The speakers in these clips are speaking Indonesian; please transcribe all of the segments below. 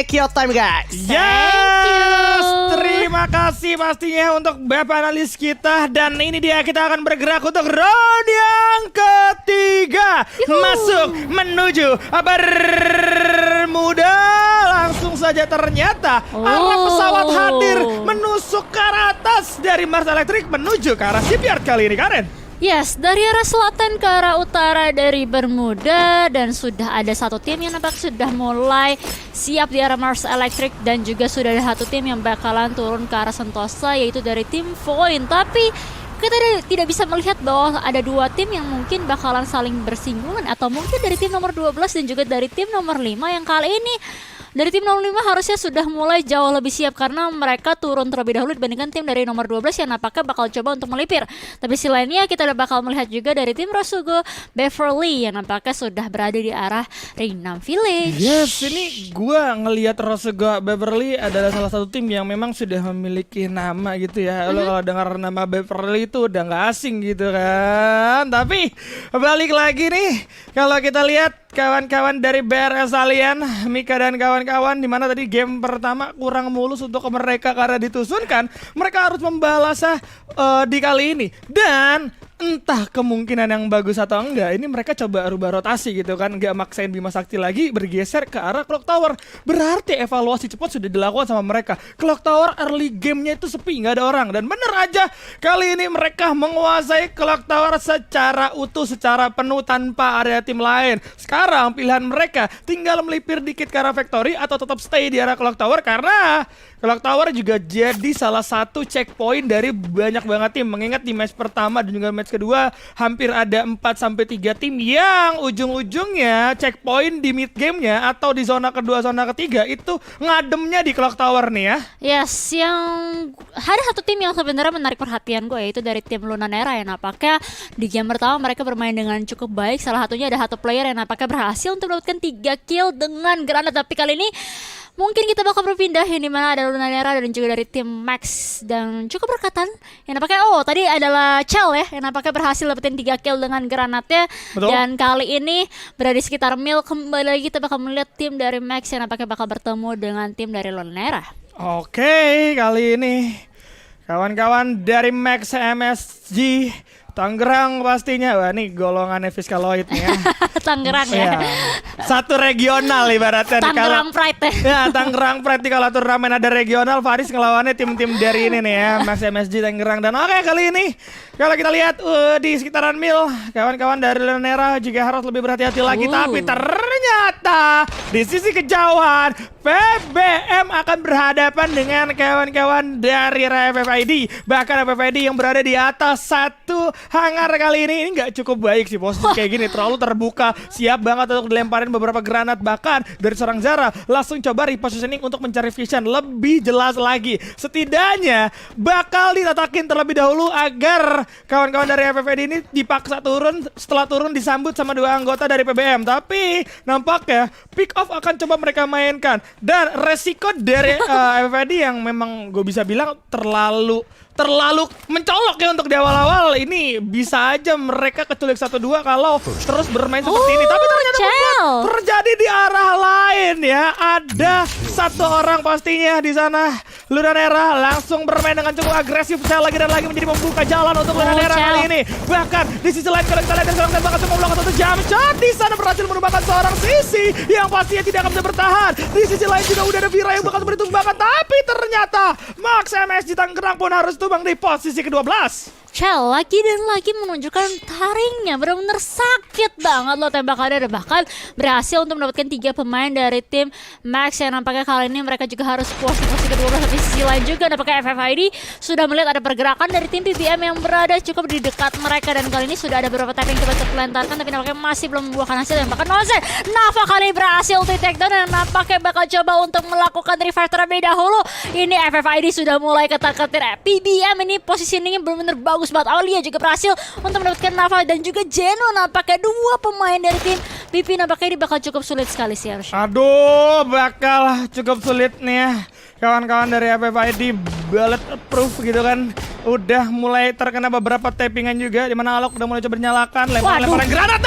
kill time guys. Yes, terima kasih pastinya untuk Bapak analis kita. Dan ini dia, kita akan bergerak untuk round yang ketiga. Masuk menuju Bermuda. Langsung saja ternyata arah pesawat hadir menusuk ke arah atas dari Mars Electric menuju ke arah shipyard kali ini, Karen. Yes, dari arah selatan ke arah utara dari Bermuda. Dan sudah ada satu tim yang nampak sudah mulai siap di arah Mars Electric. Dan juga sudah ada satu tim yang bakalan turun ke arah Sentosa, yaitu dari tim Void. Tapi kita tidak bisa melihat bahwa ada dua tim yang mungkin bakalan saling bersinggungan. Atau mungkin dari tim nomor 12 dan juga dari tim nomor 5 yang kali ini dari tim nomor 5 harusnya sudah mulai jauh lebih siap karena mereka turun terlebih dahulu dibandingkan tim dari nomor 12 yang nampaknya bakal coba untuk melipir. Tapi selainnya kita udah bakal melihat juga dari tim Rosugo Beverly yang nampaknya sudah berada di arah Ringnam Village. Yes, ini gua ngelihat Rosugo Beverly adalah salah satu tim yang memang sudah memiliki nama gitu ya. Lo kalau dengar nama Beverly itu udah nggak asing gitu kan. Tapi balik lagi nih, kalau kita lihat kawan-kawan dari BRS Alien, Mika dan kawan-kawan, di mana tadi game pertama kurang mulus untuk mereka karena ditusunkan, mereka harus membalasnya di kali ini. Dan entah kemungkinan yang bagus atau enggak, ini mereka coba rubah rotasi gitu kan, nggak maksain Bima Sakti lagi, bergeser ke arah Clock Tower. Berarti evaluasi cepat sudah dilakukan sama mereka. Clock Tower early gamenya itu sepi, nggak ada orang. Dan bener aja, kali ini mereka menguasai Clock Tower secara utuh, secara penuh tanpa area tim lain. Sekarang pilihan mereka tinggal melipir dikit ke arah Factory atau tetap stay di arah Clock Tower, karena Clock Tower juga jadi salah satu checkpoint dari banyak banget tim. Mengingat di match pertama dan juga match kedua hampir ada 4-3 tim yang ujung-ujungnya checkpoint di mid gamenya atau di zona kedua, zona ketiga itu ngademnya di Clock Tower nih ya. Yes, yang ada satu tim yang sebenarnya menarik perhatian gue, yaitu dari tim Lunanera yang nampaknya di game pertama mereka bermain dengan cukup baik. Salah satunya ada satu player yang nampaknya berhasil untuk mendapatkan 3 kill dengan granat. Tapi kali ini mungkin kita bakal berpindah ini, mana ada Lunanera dan juga dari tim Max dan cukup berkatan yang nampaknya tadi adalah Chell ya yang nampaknya berhasil dapetin 3 kill dengan granatnya. Betul. Dan kali ini berada di sekitar mil. Kembali lagi kita bakal melihat tim dari Max yang nampaknya bakal bertemu dengan tim dari Lunanera. Oke, kali ini kawan-kawan dari Max MSG Tangerang pastinya. Wah, ini golongannya Fiskaloid nih ya. Tangerang ya. Satu regional ibaratnya. Tangerang Pride ya. Ya, Tangerang Pride kalau turnamen ada regional, Faris ngelawannya tim-tim dari ini nih ya, Max MSG Tangerang. Dan oke, kali ini kalau kita lihat di sekitaran mil, kawan-kawan dari Lunanera juga harus lebih berhati-hati lagi. Tapi ternyata di sisi kejauhan PBM akan berhadapan dengan kawan-kawan dari FFID. Bahkan FFID yang berada di atas satu hangar kali ini nggak cukup baik sih posisi kayak gini, terlalu terbuka, siap banget untuk dilemparin beberapa granat. Bahkan dari seorang Zara langsung coba repositioning untuk mencari vision lebih jelas lagi. Setidaknya bakal ditatakin terlebih dahulu agar kawan-kawan dari FFID ini dipaksa turun. Setelah turun disambut sama 2 anggota dari PBM. Tapi nampaknya pick off akan coba mereka mainkan. Dan resiko dari FFID yang memang gue bisa bilang terlalu mencolok ya untuk di awal-awal. Ini bisa aja mereka keculik 1-2 kalau terus bermain seperti ini. Tapi ternyata terjadi di arah lain ya. Ada satu orang pastinya di sana. Lunanera langsung bermain dengan cukup agresif. Saya lagi dan lagi menjadi membuka jalan untuk Lunanera kali ini. Bahkan di sisi lain kalau kita lihat dari seorang tembakan semua belakang satu jam shot di sana berhasil merupakan seorang sisi yang pastinya tidak akan bisa bertahan. Di sisi lain juga udah ada Vira yang bakal bertumbakan. Tapi ternyata Max MSG Tangerang pun harus tumbang di posisi ke-12. Chell lagi dan lagi menunjukkan taringnya, benar-benar sakit banget loh tembakannya. Dan bahkan berhasil untuk mendapatkan 3 pemain dari tim Max yang nampaknya kali ini mereka juga harus puas di posisi ke-12. Tapi sisi lain juga nampaknya FFID sudah melihat ada pergerakan dari tim PBM yang berada cukup di dekat mereka. Dan kali ini sudah ada beberapa tag yang coba terpelantarkan, tapi nampaknya masih belum membuahkan hasil. Dan bahkan Nose Nafa kali ini berhasil untuk take down dan nampaknya bakal coba untuk melakukan revive terlebih dahulu. Ini FFID sudah mulai ketar-ketir. PBM ini positioningnya benar-benar bagus banget. Aulia juga berhasil untuk mendapatkan Nafa dan juga Jeno. Nampaknya 2 pemain dari tim BP nampaknya ini bakal cukup sulit sekali sih harusnya. Aduh, bakal cukup sulit nih ya. Kawan-kawan dari FFID bullet proof gitu kan. Udah mulai terkena beberapa tappingan juga, di mana Alok udah mulai coba nyalakan lemparan granat.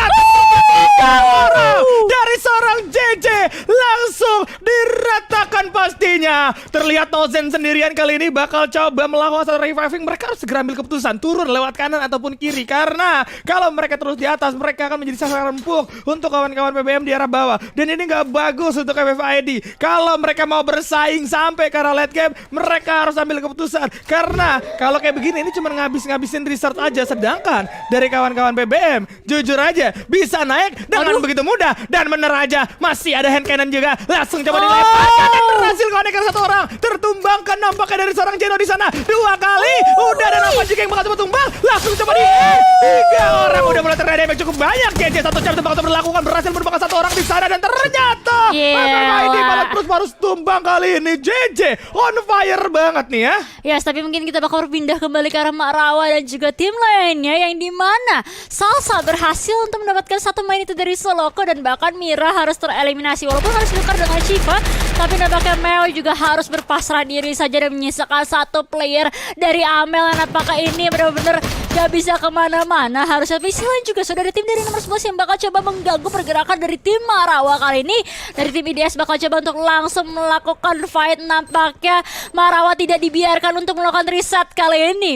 Orang dari seorang JJ langsung diratakan Bahkan pastinya terlihat Nozen sendirian kali ini bakal coba melakukan satu reviving. Mereka harus segera ambil keputusan turun lewat kanan ataupun kiri, karena kalau mereka terus di atas mereka akan menjadi sasaran empuk untuk kawan-kawan PBM di arah bawah. Dan ini nggak bagus untuk FFID. Kalau mereka mau bersaing sampai ke arah late game, mereka harus ambil keputusan, karena kalau kayak begini ini cuma ngabisin research aja. Sedangkan dari kawan-kawan PBM jujur aja bisa naik dengan begitu mudah. Dan bener aja masih ada hand cannon juga, langsung coba dilemparkan dan berhasil connect satu orang. Tertumbangkan nampaknya dari seorang Jeno di sana 2 kali. Udah ada nampak juga yang bakal coba tumbang, langsung coba di 3 orang udah mulai terjadi damage cukup banyak. JJ 1 jam bakal coba berlakukan, berhasil merupakan 1 orang di sana dan ternyata ini malah terus harus tumbang kali ini. JJ on fire banget nih ya. Yes, tapi mungkin kita bakal berpindah kembali ke arah Marawa dan juga tim lainnya, yang dimana Salsa berhasil untuk mendapatkan satu main itu dari Soloko, dan bahkan Mira harus tereliminasi walaupun harus tukar dengan Shiva. Tapi nampaknya Mel juga harus berpasrah diri saja dan menyisakan 1 player dari Amel, dan apakah ini benar-benar gak bisa kemana-mana. Harusnya Vigilant juga sudah ada tim dari nomor 11 yang bakal coba mengganggu pergerakan dari tim Marawa kali ini. Dari tim IDS bakal coba untuk langsung melakukan fight. Nampaknya Marawa tidak dibiarkan untuk melakukan reset kali ini.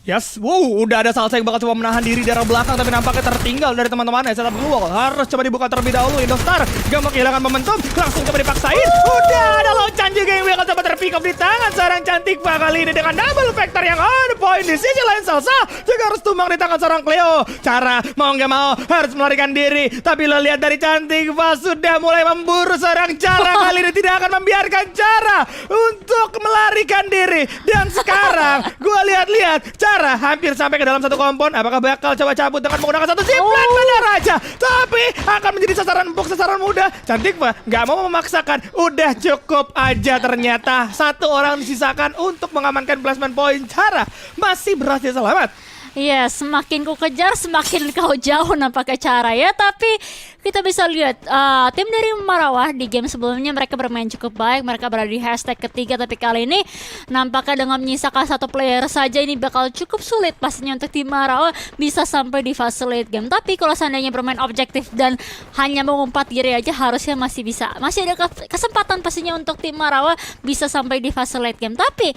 Yes, wow, udah ada Salsa yang bakal coba menahan diri dari belakang, tapi nampaknya tertinggal dari teman-temannya. Setup Global harus coba dibuka terlebih dahulu. Indostar gak mau kehilangan momentum, langsung coba dipaksain. Udah ada Lochan juga yang bakal coba terpick up di tangan seorang cantik Pak kali ini dengan double vector yang on point. Di sisi lain Salsa juga harus tumbang di tangan seorang Cleo. Cara mau gak mau harus melarikan diri, tapi lo lihat dari cantik Pak sudah mulai memburu seorang Cara kali ini, tidak akan membiarkan Cara untuk melarikan diri. Dan sekarang gue lihat-lihat Cara hampir sampai ke dalam satu kompon. Apakah bakal coba cabut dengan menggunakan satu zipline? Benar aja, tapi akan menjadi sasaran empuk, sasaran mudah. Cantik Pak nggak mau memaksakan, udah cukup aja. Ternyata 1 orang disisakan untuk mengamankan placement point. Cara masih berhasil selamat. Iya, semakin ku kejar semakin kau jauh nampaknya Cara ya. Tapi kita bisa lihat tim dari Marawa di game sebelumnya mereka bermain cukup baik. Mereka berada di hashtag ketiga, tapi kali ini nampaknya dengan menyisakan 1 player saja ini bakal cukup sulit pastinya untuk tim Marawa bisa sampai di fase late game. Tapi kalau seandainya bermain objektif dan hanya mengumpat diri aja, harusnya masih ada kesempatan pastinya untuk tim Marawa bisa sampai di fase late game. Tapi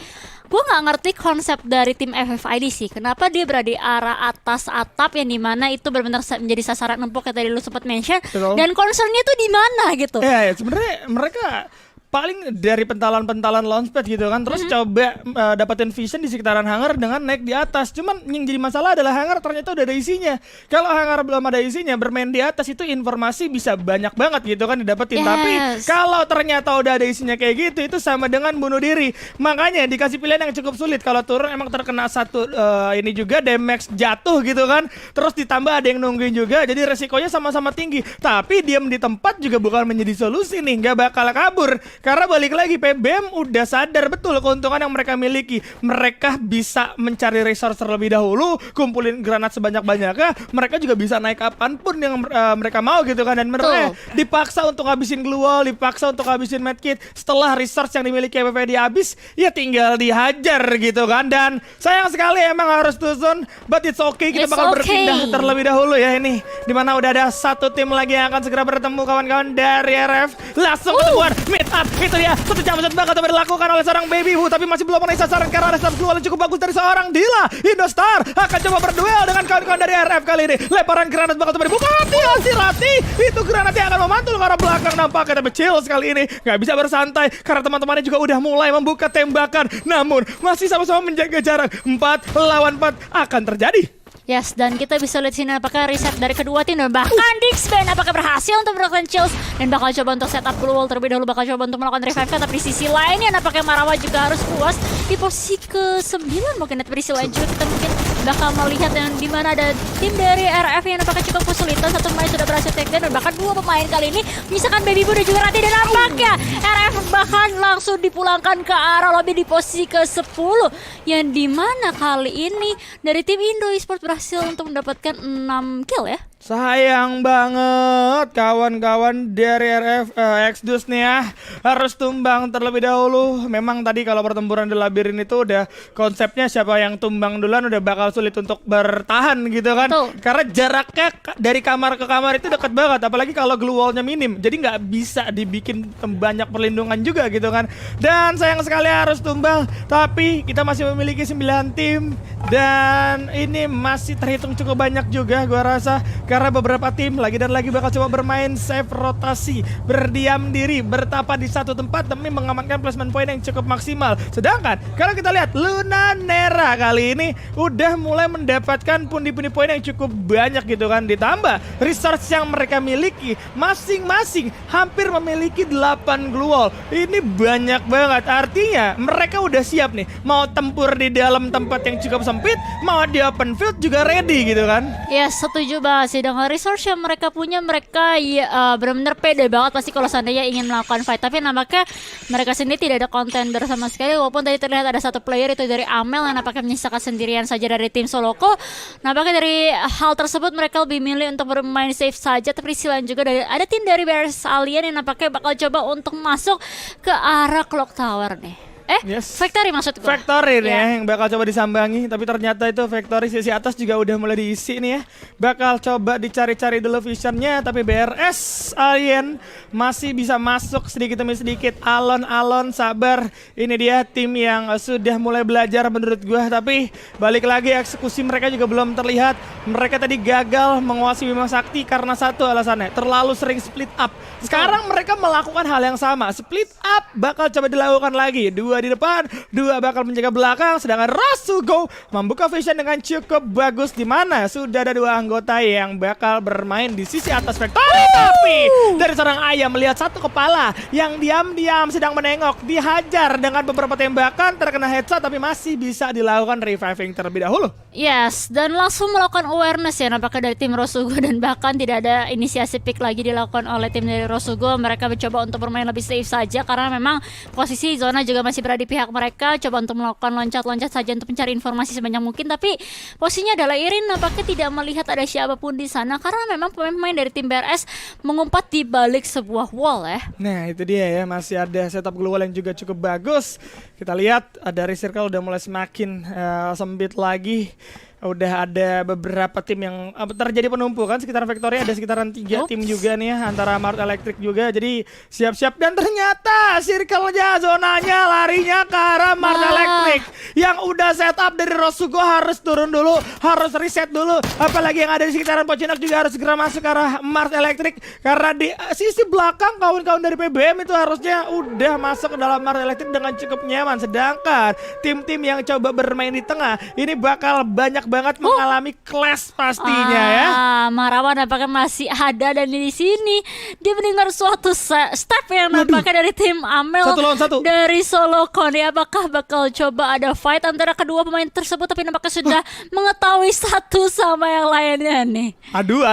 gue nggak ngerti konsep dari tim FFID sih. Kenapa dia berada di arah atas atap yang dimana itu benar-benar menjadi sasaran empuk yang tadi lu sempat mention. Betul. Dan concernnya tuh di mana gitu? Ya, sebenarnya mereka paling dari pentalan-pentalan launchpad gitu kan, terus coba dapetin vision di sekitaran hangar dengan naik di atas. Cuman yang jadi masalah adalah hangar ternyata udah ada isinya. Kalau hangar belum ada isinya, bermain di atas itu informasi bisa banyak banget gitu kan didapetin. Yes. Tapi kalau ternyata udah ada isinya kayak gitu, itu sama dengan bunuh diri. Makanya dikasih pilihan yang cukup sulit. Kalau turun emang terkena satu ini juga damage jatuh gitu kan, terus ditambah ada yang nungguin juga, jadi resikonya sama-sama tinggi. Tapi diam di tempat juga bukan menjadi solusi nih, nggak bakal kabur. Karena balik lagi PBM udah sadar betul keuntungan yang mereka miliki. Mereka bisa mencari resource terlebih dahulu, kumpulin granat sebanyak-banyaknya. Mereka juga bisa naik kapanpun yang mereka mau gitu kan. Dan mereka dipaksa untuk ngabisin glue wall, dipaksa untuk ngabisin medkit. Setelah resource yang dimiliki FFID habis, ya tinggal dihajar gitu kan. Dan sayang sekali emang harus tusun, but it's okay. Kita bakal berpindah terlebih dahulu ya ini, dimana udah ada 1 tim lagi yang akan segera bertemu kawan-kawan dari RF. Langsung ketemuan meet up. Itu dia, 1 jam bakal coba dilakukan oleh seorang Baby Wu, tapi masih belum menaik sasaran karena ada start yang cukup bagus dari seorang Dila. Indostar akan coba berduel dengan kawan-kawan dari RF kali ini. Lemparan granat bakal coba dibuka. Hati-hati, itu granatnya akan memantul ke arah belakang nampaknya, tapi chill sekali ini nggak bisa bersantai karena teman-temannya juga udah mulai membuka tembakan. Namun masih sama-sama menjaga jarak. 4 lawan 4 akan terjadi. Yes, dan kita bisa lihat sini apakah reset dari kedua tim dan bahkan Dixbane apakah berhasil untuk melakukan chills dan bakal coba untuk setup global terlebih dahulu, bakal coba untuk melakukan revive. Tapi di sisi lainnya apakah Marawa juga harus puas di posisi ke-9 mungkin. Tapi di sisi lain juga kita mungkin bakal melihat yang dimana ada tim dari RF yang apakah cukup kesulitan. 1 pemain sudah berhasil take down dan bahkan 2 pemain kali ini menyisakan Baby Boo dan juga Rati, dan nampaknya RF bahkan langsung dipulangkan ke arah lobby di posisi ke-10 yang dimana kali ini dari tim Indo Esports berhasil untuk mendapatkan 6 kill ya. Sayang banget kawan-kawan dari RF Exodus nih ya, harus tumbang terlebih dahulu. Memang tadi kalau pertempuran di labirin itu udah konsepnya siapa yang tumbang duluan udah bakal sulit untuk bertahan gitu kan. Betul. Karena jaraknya dari kamar ke kamar itu dekat banget, apalagi kalau glue wallnya minim. Jadi nggak bisa dibikin banyak perlindungan pertarungan juga gitu kan. Dan sayang sekali harus tumbang, tapi kita masih memiliki 9 tim dan ini masih terhitung cukup banyak juga gua rasa, karena beberapa tim lagi dan lagi bakal coba bermain safe rotasi, berdiam diri, bertapa di satu tempat demi mengamankan placement point yang cukup maksimal. Sedangkan kalau kita lihat Lunanera kali ini udah mulai mendapatkan pundi-pundi poin yang cukup banyak gitu kan, ditambah resource yang mereka miliki masing-masing hampir memiliki 8 glue wall. Ini banyak banget, artinya mereka udah siap nih mau tempur di dalam tempat yang cukup sempit, mau di open field juga ready gitu kan. Ya setuju banget sih dengan resource yang mereka punya, mereka ya benar-benar pede banget pasti kalau seandainya ingin melakukan fight. Tapi nampaknya mereka sendiri tidak ada contender sama sekali, walaupun tadi terlihat ada satu player itu dari Amel yang nampaknya menyisakan sendirian saja dari tim Soloko. Nampaknya dari hal tersebut mereka lebih milih untuk bermain safe saja, tapi di sisi lain juga ada tim dari Bears Alien yang nampaknya bakal coba untuk masuk ke arah Clock Tower nih. Yes. Factory maksud gue. Factory nih Ya. ya, yang bakal coba disambangi. Tapi ternyata itu Factory sisi atas juga udah mulai diisi nih ya. Bakal coba dicari-cari dulu visionnya. Tapi BRS Alien masih bisa masuk sedikit demi sedikit. Alon-alon sabar. Ini dia tim yang sudah mulai belajar menurut gua. Tapi balik lagi eksekusi mereka juga belum terlihat. Mereka tadi gagal menguasai Bima Sakti karena satu alasannya, terlalu sering split up. Sekarang mereka melakukan hal yang sama. Split up bakal coba dilakukan lagi. Dua di depan, dua bakal menjaga belakang, sedangkan Rasugo membuka vision dengan cukup bagus, di mana sudah ada dua anggota yang bakal bermain di sisi atas Factory. Tapi dari seorang ayam melihat satu kepala yang diam-diam sedang menengok, dihajar dengan beberapa tembakan, terkena headshot, tapi masih bisa dilakukan reviving terlebih dahulu. Yes, dan langsung melakukan awareness ya nampaknya dari tim Rosugo, dan bahkan tidak ada inisiasi pick lagi dilakukan oleh tim dari Rosugo. Mereka mencoba untuk bermain lebih safe saja karena memang posisi zona juga masih berada di pihak mereka. Coba untuk melakukan loncat-loncat saja untuk mencari informasi sebanyak mungkin, tapi posisinya adalah Irin nampaknya tidak melihat ada siapapun di sana karena memang pemain dari tim BRS mengumpat di balik sebuah wall ya. Nah itu dia ya, masih ada setup glue wall yang juga cukup bagus. Kita lihat dari circle udah mulai semakin sempit lagi. Udah ada beberapa tim yang terjadi penumpukan sekitar Factory, ada sekitaran 3 tim juga nih ya, antara Mart Electric juga. Jadi siap-siap, dan ternyata circle-nya, zonanya larinya ke arah Mart Electric. Yang udah setup dari Rosugo harus turun dulu, harus reset dulu. Apalagi yang ada di sekitaran Pocinak juga harus segera masuk ke arah Mart Electric, karena di sisi belakang kawan-kawan dari PBM itu harusnya udah masuk ke dalam Mart Electric dengan cukup nyaman. Sedangkan tim-tim yang coba bermain di tengah ini bakal banyak banget mengalami clash pastinya ya. Marawa nampaknya masih ada, dan di sini dia mendengar suatu step yang nampaknya dari tim Amel 1 lawan 1 dari Solokon ya. Apakah bakal coba ada fight antara kedua pemain tersebut, tapi nampaknya sudah mengetahui satu sama yang lainnya nih. Aduh,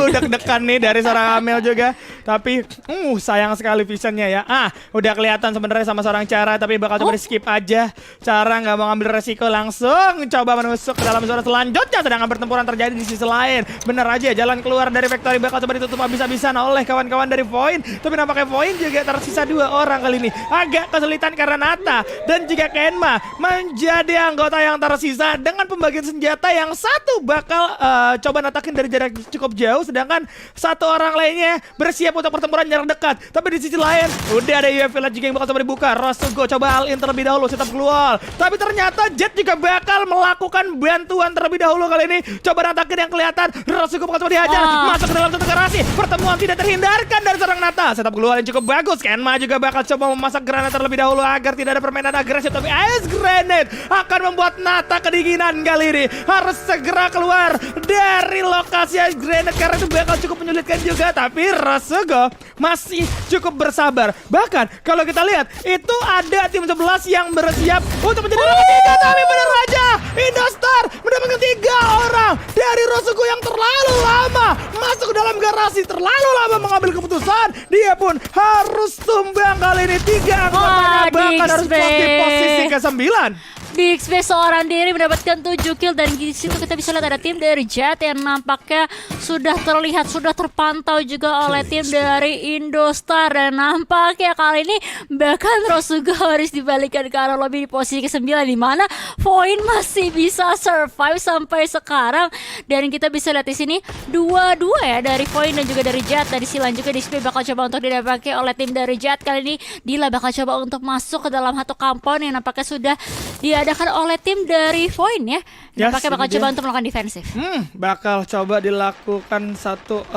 deg-degan nih dari seorang Amel juga. Tapi sayang sekali visionnya ya. Udah kelihatan sebenarnya sama seorang Cara, tapi bakal coba di skip aja. Cara nggak mau ngambil resiko, langsung coba menusuk ke dalam zona selanjutnya. Sedangkan pertempuran terjadi di sisi lain. Bener aja jalan keluar dari Factory bakal coba ditutup habis-habisan oleh kawan-kawan dari Void. Tapi nampaknya Void juga tersisa 2 orang kali ini. Agak kesulitan karena Nata dan juga Kenma menjadi anggota yang tersisa dengan pembagian senjata yang satu bakal coba natakin dari jarak cukup jauh, sedangkan satu orang lainnya bersiap untuk pertempuran jarak dekat. Tapi di sisi lain udah ada UAV Village juga yang bakal coba dibuka. Rosugo coba all in terlebih dahulu, setup keluar. Tapi ternyata Jet juga bakal melakukan bantuan terlebih dahulu kali ini. Coba natakin yang kelihatan. Rosugo bakal coba dihajar, masuk ke dalam satu garasi. Pertemuan tidak terhindarkan dari seorang Nata. Setup keluar yang cukup bagus. Kenma juga bakal coba memasak granat terlebih dahulu agar tidak ada permainan agresif. Tapi Ice Grenade akan membuat Nata kedinginan kali ini. Harus segera keluar dari lokasi Ice Grenade karena itu bakal cukup menyulitkan juga. Tapi Rosugo masih cukup bersabar. Bahkan kalau kita lihat itu ada tim 11 yang bersiap untuk menjadi orang ketiga. Tapi benar aja Indostar mendapatkan 3 orang dari Rosugo yang terlalu lama masuk ke dalam garasi, terlalu lama mengambil keputusan. Dia pun harus tumbang kali ini. 3 anggotanya bahkan harus di posisi ke-9. Big Space seorang diri mendapatkan 7 kill. Dan di situ kita bisa lihat ada tim dari Jet yang nampaknya sudah terlihat, sudah terpantau juga oleh tim dari Indostar. Dan nampaknya kali ini bahkan Rose juga harus dibalikan ke arah lobby di posisi ke-9, di mana Void masih bisa survive sampai sekarang. Dan kita bisa lihat di sini dua-dua ya, dari Void dan juga dari Jet. Tadi Silan juga display bakal coba untuk dipakai oleh tim dari Jet. Kali ini Dila bakal coba untuk masuk ke dalam satu kampung yang nampaknya sudah diadakan oleh tim dari Void ya. Nampaknya bakal coba untuk melakukan defensif. Bakal coba dilakukan satu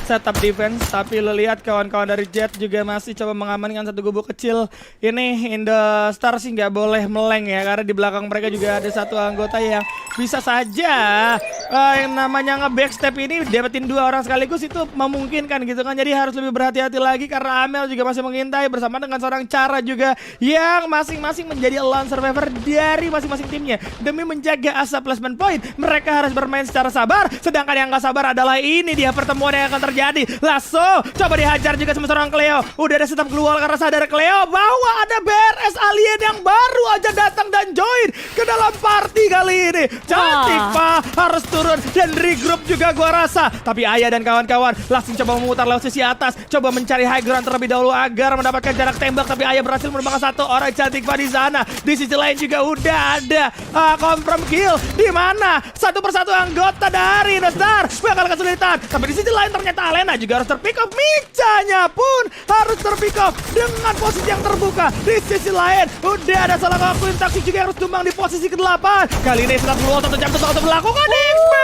setup defense, tapi lo lihat kawan-kawan dari Jet juga masih coba mengamankan satu gubuk kecil. Ini Indostar sih nggak boleh meleng ya, karena di belakang mereka juga ada satu anggota yang bisa saja yang namanya nge-backstep ini dapetin 2 orang sekaligus, itu memungkinkan gitu kan. Jadi harus lebih berhati-hati lagi karena Amel juga masih mengintai bersama dengan seorang Cara juga yang masing-masing menjadi lone survivor dari masing-masing timnya. Demi menjaga asa placement point, mereka harus bermain secara sabar, sedangkan yang gak sabar adalah ini dia pertemuan yang akan terjadi. Lasso coba dihajar juga sama seorang Cleo. Udah ada setup keluar karena sadar Cleo bahwa ada BRS alien yang baru aja datang dan join ke dalam party kali ini. Cantik Pak, harus turun dan regroup juga gua rasa. Tapi Ayah dan kawan-kawan langsung coba memutar lewat sisi atas, coba mencari high ground terlebih dahulu agar mendapatkan jarak tembak. Tapi Ayah berhasil menemukan satu orang cantik Pak di sana. Di sisi lain juga udah ada confirm kill, di mana satu persatu anggota dari Indostar bakal kesulitan. Tapi di sisi lain ternyata Alena juga harus terpick up. Micanya pun harus terpick up dengan posisi yang terbuka. Di sisi lain udah ada salah satu taksi juga yang harus tumbang di posisi ke-8. Kali ini setelah keluar 1 jam untuk melakukan XP.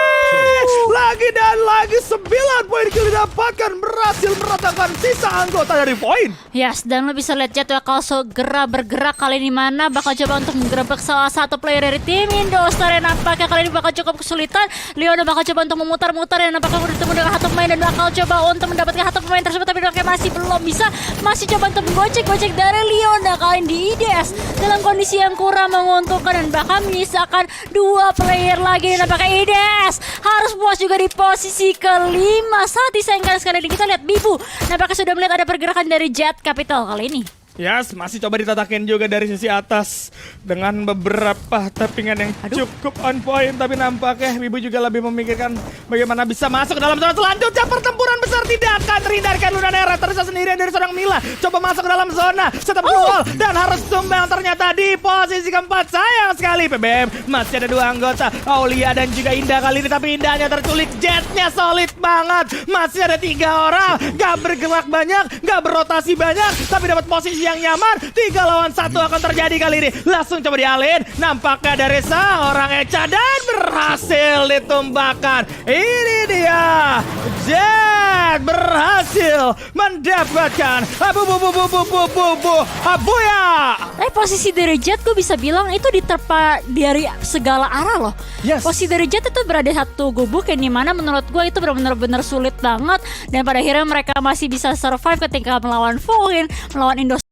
Lagi dan lagi 9 poin kill didapatkan, berhasil meratakan sisa anggota dari poin. Yes, dan lo bisa lihat Jet bakal segera bergerak kali ini, mana bakal coba untuk menggerebek salah satu player dari tim Indostar yang nampaknya kali ini bakal cukup kesulitan. Leona bakal coba untuk memutar-mutar dan nampaknya udah ditemu dengan satu pemain dan bakal coba untuk mendapatkan satu pemain tersebut, tapi nampaknya masih belum bisa. Masih coba untuk menggocek-gocek dari Leona kali ini di IDS dalam kondisi yang kurang menguntungkan dan bahkan menyisakan 2 player lagi. Dan nampaknya IDS harus puas juga di posisi ke-5 saat disayangkan sekali ini. Kita lihat Bibu nampaknya sudah melihat ada pergerakan dari Jet Capital kali ini. Yes, masih coba ditatakin juga dari sisi atas dengan beberapa tappingan yang cukup on point. Tapi nampaknya Wibu juga lebih memikirkan bagaimana bisa masuk ke dalam zona selanjutnya. Pertempuran besar tidak akan terhindarkan. Lunanera tersisa sendirian dari seorang Mila. Coba masuk ke dalam zona, setup keluar dan harus tumbang ternyata di posisi keempat. Sayang sekali PBM masih ada 2 anggota, Aulia dan juga Indah kali ini. Tapi Indahnya terculik, Jetnya solid banget. Masih ada 3 orang, gak bergerak banyak, gak berotasi banyak, tapi dapat posisi yang nyaman. 3 lawan 1 akan terjadi kali ini. Langsung coba dialin, nampaknya dari seorang Echa dan berhasil ditumbangkan. Ini dia, Jet berhasil mendapatkan Abuya. Posisi dari Jet gue bisa bilang itu diterpa dari segala arah loh. Yes. Posisi dari Jet itu berada satu gubuk yang dimana menurut gue itu benar-benar sulit banget. Dan pada akhirnya mereka masih bisa survive ketika melawan Void, melawan Indostar.